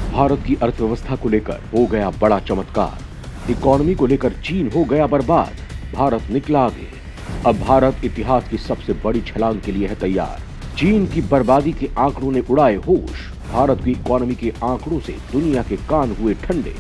भारत की अर्थव्यवस्था को लेकर हो गया बड़ा चमत्कार। इकोनॉमी को लेकर चीन हो गया बर्बाद, भारत निकला आगे। अब भारत इतिहास की सबसे बड़ी छलांग के लिए है तैयार। चीन की बर्बादी के आंकड़ों ने उड़ाए होश, भारत की इकोनॉमी के आंकड़ों से दुनिया के कान हुए ठंडे।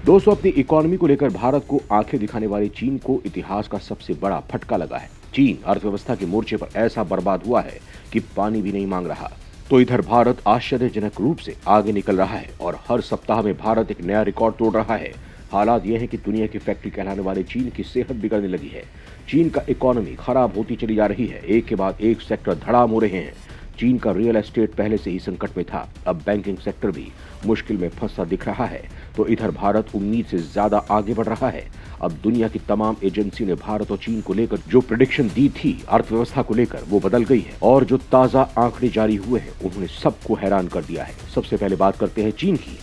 दोस्तों, अपनी इकोनॉमी को लेकर भारत को आंखें दिखाने वाले चीन को इतिहास का सबसे बड़ा फटका लगा है। चीन अर्थव्यवस्था के मोर्चे पर ऐसा बर्बाद हुआ है कि पानी भी नहीं मांग रहा। तो इधर भारत आश्चर्यजनक रूप से आगे निकल रहा है और हर सप्ताह में भारत एक नया रिकॉर्ड तोड़ रहा है। हालात यह है कि दुनिया की फैक्ट्री कहलाने वाले चीन की सेहत बिगड़ने लगी है। चीन का इकोनॉमी खराब होती चली जा रही है, एक के बाद एक सेक्टर धड़ाम हो रहे हैं। चीन का रियल एस्टेट पहले से ही संकट में था, अब बैंकिंग सेक्टर भी मुश्किल में फंसा दिख रहा है। तो इधर भारत उम्मीद से ज्यादा आगे बढ़ रहा है। अब दुनिया की तमाम एजेंसी ने भारत और चीन को लेकर जो प्रेडिक्शन दी थी अर्थव्यवस्था को लेकर, वो बदल गई है और जो ताजा आंकड़े जारी हुए हैं उन्होंने सबको हैरान कर दिया है। सबसे पहले बात करते हैं चीन की।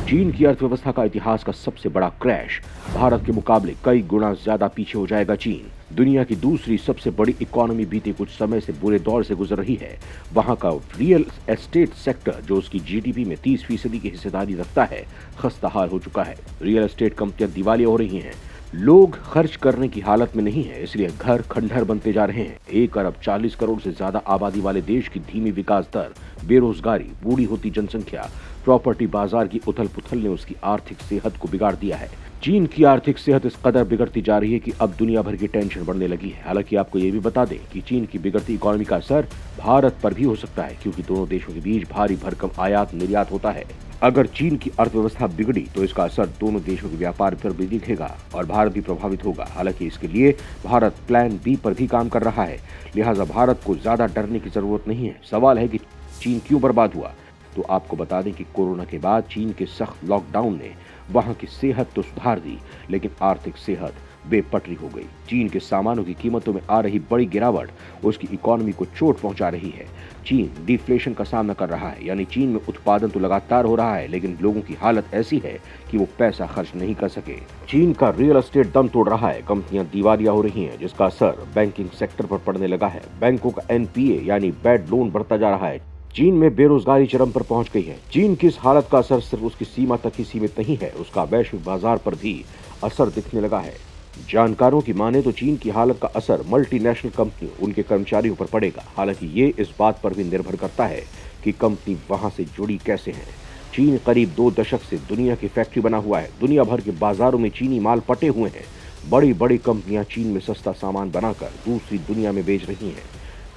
चीन की अर्थव्यवस्था का इतिहास का सबसे बड़ा क्रैश। भारत के मुकाबले कई गुना ज्यादा पीछे हो जाएगा चीन। दुनिया की दूसरी सबसे बड़ी इकोनॉमी बीते कुछ समय से बुरे दौर से गुजर रही है। वहां का रियल एस्टेट सेक्टर, जो उसकी जीडीपी में 30% की हिस्सेदारी रखता है, खस्ताहाल हो चुका है। रियल एस्टेट कंपनियां दिवालिया हो रही हैं। लोग खर्च करने की हालत में नहीं है, इसलिए घर खंडहर बनते जा रहे हैं। 1 अरब 40 करोड़ से ज्यादा आबादी वाले देश की धीमी विकास दर, बेरोजगारी, बूढ़ी होती जनसंख्या, प्रॉपर्टी बाजार की उथल पुथल ने उसकी आर्थिक सेहत को बिगाड़ दिया है। चीन की आर्थिक सेहत इस कदर बिगड़ती जा रही है कि अब दुनिया भर की टेंशन बढ़ने लगी है। हालांकि आपको ये भी बता दें कि चीन की बिगड़ती इकोनॉमी का असर भारत पर भी हो सकता है, क्योंकि दोनों देशों के बीच भारी भरकम आयात निर्यात होता है। अगर चीन की अर्थव्यवस्था बिगड़ी तो इसका असर दोनों देशों के व्यापार पर भी दिखेगा और भारत भी प्रभावित होगा। हालांकि इसके लिए भारत प्लान बी पर भी काम कर रहा है, लिहाजा भारत को ज्यादा डरने की जरूरत नहीं है। सवाल है कि चीन क्यों बर्बाद हुआ? तो आपको बता दें कि कोरोना के बाद चीन के सख्त लॉकडाउन ने वहां की सेहत तो सुधार दी, लेकिन आर्थिक सेहत बेपटरी हो गई। चीन के सामानों की कीमतों में आ रही बड़ी गिरावट उसकी इकोनॉमी को चोट पहुंचा रही है। चीन डिफ्लेशन का सामना कर रहा है, यानी चीन में उत्पादन तो लगातार हो रहा है, लेकिन लोगों की हालत ऐसी है कि वो पैसा खर्च नहीं कर सके। चीन का रियल एस्टेट दम तोड़ रहा है, कंपनियां दिवालिया हो रही हैं, जिसका असर बैंकिंग सेक्टर पर पड़ने लगा है। बैंकों का एनपीए यानी बैड लोन बढ़ता जा रहा है। चीन में बेरोजगारी चरम पर पहुंच गई है। चीन की इस हालत का असर सिर्फ उसकी सीमा तक ही सीमित नहीं है, उसका वैश्विक बाजार पर भी असर दिखने लगा है। जानकारों की माने तो चीन की हालत का असर मल्टीनेशनल कंपनियों, उनके कर्मचारियों पर पड़ेगा। हालांकि ये इस बात पर भी निर्भर करता है कि कंपनी वहां से जुड़ी कैसे है। चीन करीब 2 दशक से दुनिया की फैक्ट्री बना हुआ है। दुनिया भर के बाजारों में चीनी माल पटे हुए हैं। बड़ी बड़ी कंपनियां चीन में सस्ता सामान बनाकर दूसरी दुनिया में बेच रही हैं।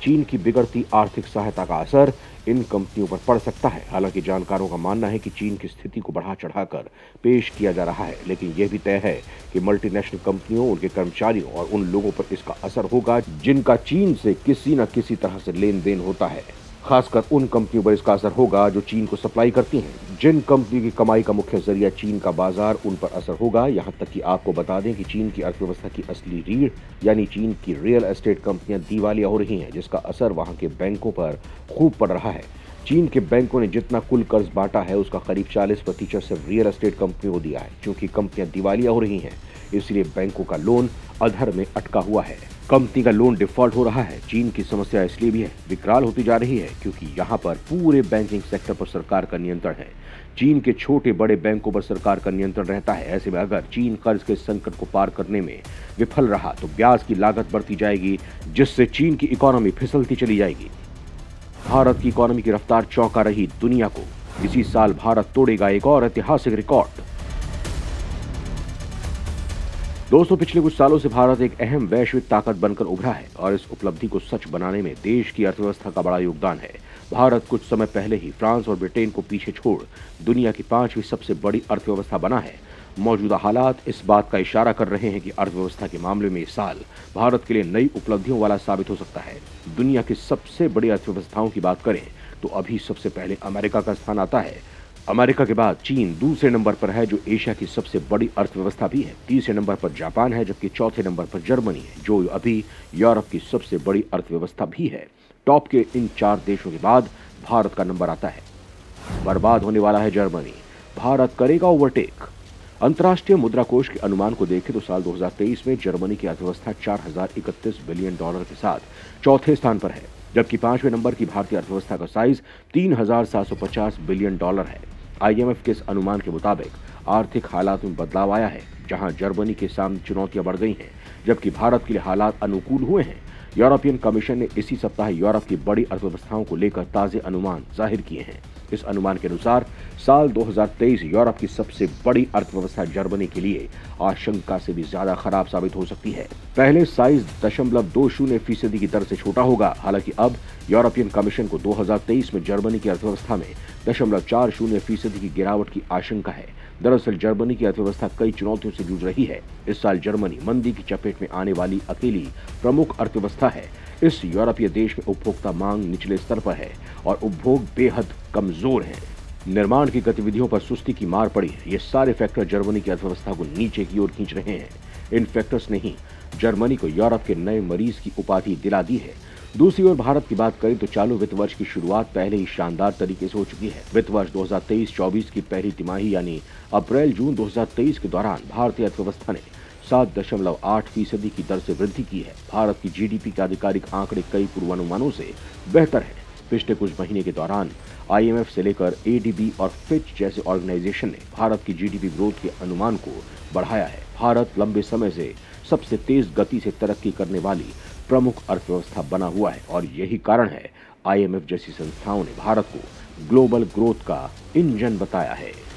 चीन की बिगड़ती आर्थिक सहायता का असर इन कंपनियों पर पड़ सकता है। हालांकि जानकारों का मानना है कि चीन की स्थिति को बढ़ा चढ़ाकर पेश किया जा रहा है, लेकिन यह भी तय है कि मल्टीनेशनल कंपनियों, उनके कर्मचारियों और उन लोगों पर इसका असर होगा जिनका चीन से किसी न किसी तरह से लेन देन होता है। खासकर उन कंपनियों पर इसका असर होगा जो चीन को सप्लाई करती हैं। जिन कंपनी की कमाई का मुख्य जरिया चीन का बाजार, उन पर असर होगा। यहाँ तक कि आपको बता दें कि चीन की अर्थव्यवस्था की असली रीढ़ यानी चीन की रियल एस्टेट कंपनियां दिवालिया हो रही हैं, जिसका असर वहां के बैंकों पर खूब पड़ रहा है। चीन के बैंकों ने जितना कुल कर्ज बांटा है उसका करीब 40% सिर्फ रियल एस्टेट कंपनियों को दिया है। क्योंकि कंपनियां दिवालिया हो रही हैं, इसलिए बैंकों का लोन अधर में अटका हुआ है। कंपनी का लोन डिफॉल्ट हो रहा है। चीन की समस्या इसलिए भी है, विकराल होती जा रही है, क्योंकि यहाँ पर पूरे बैंकिंग सेक्टर पर सरकार का नियंत्रण है। चीन के छोटे बड़े बैंकों पर सरकार का नियंत्रण रहता है। ऐसे में अगर चीन कर्ज के संकट को पार करने में विफल रहा तो ब्याज की लागत बढ़ती जाएगी, जिससे चीन की इकोनॉमी फिसलती चली जाएगी। भारत की इकोनॉमी की रफ्तार चौंका रही दुनिया को। इसी साल भारत तोड़ेगा एक और ऐतिहासिक रिकॉर्ड। दोस्तों, पिछले कुछ सालों से भारत एक अहम वैश्विक ताकत बनकर उभरा है और इस उपलब्धि को सच बनाने में देश की अर्थव्यवस्था का बड़ा योगदान है। भारत कुछ समय पहले ही फ्रांस और ब्रिटेन को पीछे छोड़ दुनिया की 5वीं सबसे बड़ी अर्थव्यवस्था बना है। मौजूदा हालात इस बात का इशारा कर रहे हैं कि अर्थव्यवस्था के मामले में इस साल भारत के लिए नई उपलब्धियों वाला साबित हो सकता है। दुनिया की सबसे बड़ी अर्थव्यवस्थाओं की बात करें तो अभी सबसे पहले अमेरिका का स्थान आता है। अमेरिका के बाद चीन दूसरे नंबर पर है, जो एशिया की सबसे बड़ी अर्थव्यवस्था भी है। तीसरे नंबर पर जापान है, जबकि चौथे नंबर पर जर्मनी है, जो अभी यूरोप की सबसे बड़ी अर्थव्यवस्था भी है। टॉप के इन 4 देशों के बाद भारत का नंबर आता है। बर्बाद होने वाला है जर्मनी, भारत करेगा ओवरटेक। अंतर्राष्ट्रीय मुद्रा कोष के अनुमान को देखें तो साल 2023 में जर्मनी की अर्थव्यवस्था $4031 बिलियन के साथ चौथे स्थान पर है, जबकि 5वें नंबर की भारतीय अर्थव्यवस्था का साइज $3750 बिलियन है। आईएमएफ के इस अनुमान के मुताबिक आर्थिक हालात में बदलाव आया है, जहां जर्मनी के सामने चुनौतियां बढ़ गई हैं, जबकि भारत के लिए हालात अनुकूल हुए हैं। यूरोपियन कमीशन ने इसी सप्ताह यूरोप की बड़ी अर्थव्यवस्थाओं को लेकर ताजे अनुमान जाहिर किए हैं। इस अनुमान के अनुसार साल 2023 यूरोप की सबसे बड़ी अर्थव्यवस्था जर्मनी के लिए आशंका से भी ज्यादा खराब साबित हो सकती है। पहले साइज 0.20% की दर से छोटा होगा। हालांकि अब यूरोपियन कमीशन को 2023 में जर्मनी की अर्थव्यवस्था में 0.40% की गिरावट की आशंका है। दरअसल जर्मनी की अर्थव्यवस्था कई चुनौतियों से जूझ रही है। इस साल जर्मनी मंदी की चपेट में आने वाली अकेली प्रमुख अर्थव्यवस्था है। इस यूरोपीय देश में उपभोक्ता मांग निचले स्तर पर है और उपभोग बेहद कमजोर है। निर्माण की गतिविधियों पर सुस्ती की मार पड़ी है। ये सारे फैक्टर जर्मनी की अर्थव्यवस्था को नीचे की ओर खींच रहे हैं। इन फैक्टर्स ने ही जर्मनी को यूरोप के नए मरीज की उपाधि दिला दी है। दूसरी ओर भारत की बात करें तो चालू वित्त वर्ष की शुरुआत पहले ही शानदार तरीके से हो चुकी है। वित्त वर्ष 2023-24 की पहली तिमाही यानी अप्रैल-जून 2023 के दौरान भारतीय अर्थव्यवस्था ने 7.8% की दर से वृद्धि की है। भारत की जीडीपी के आधिकारिक आंकड़े कई पूर्वानुमानों से बेहतर है। पिछले कुछ महीने के दौरान आईएमएफ से लेकर एडीबी और फिच जैसे ऑर्गेनाइजेशन ने भारत की जीडीपी ग्रोथ के अनुमान को बढ़ाया है। भारत लंबे समय से सबसे तेज गति से तरक्की करने वाली प्रमुख अर्थव्यवस्था बना हुआ है और यही कारण है आईएमएफ जैसी संस्थाओं ने भारत को ग्लोबल ग्रोथ का इंजन बताया है।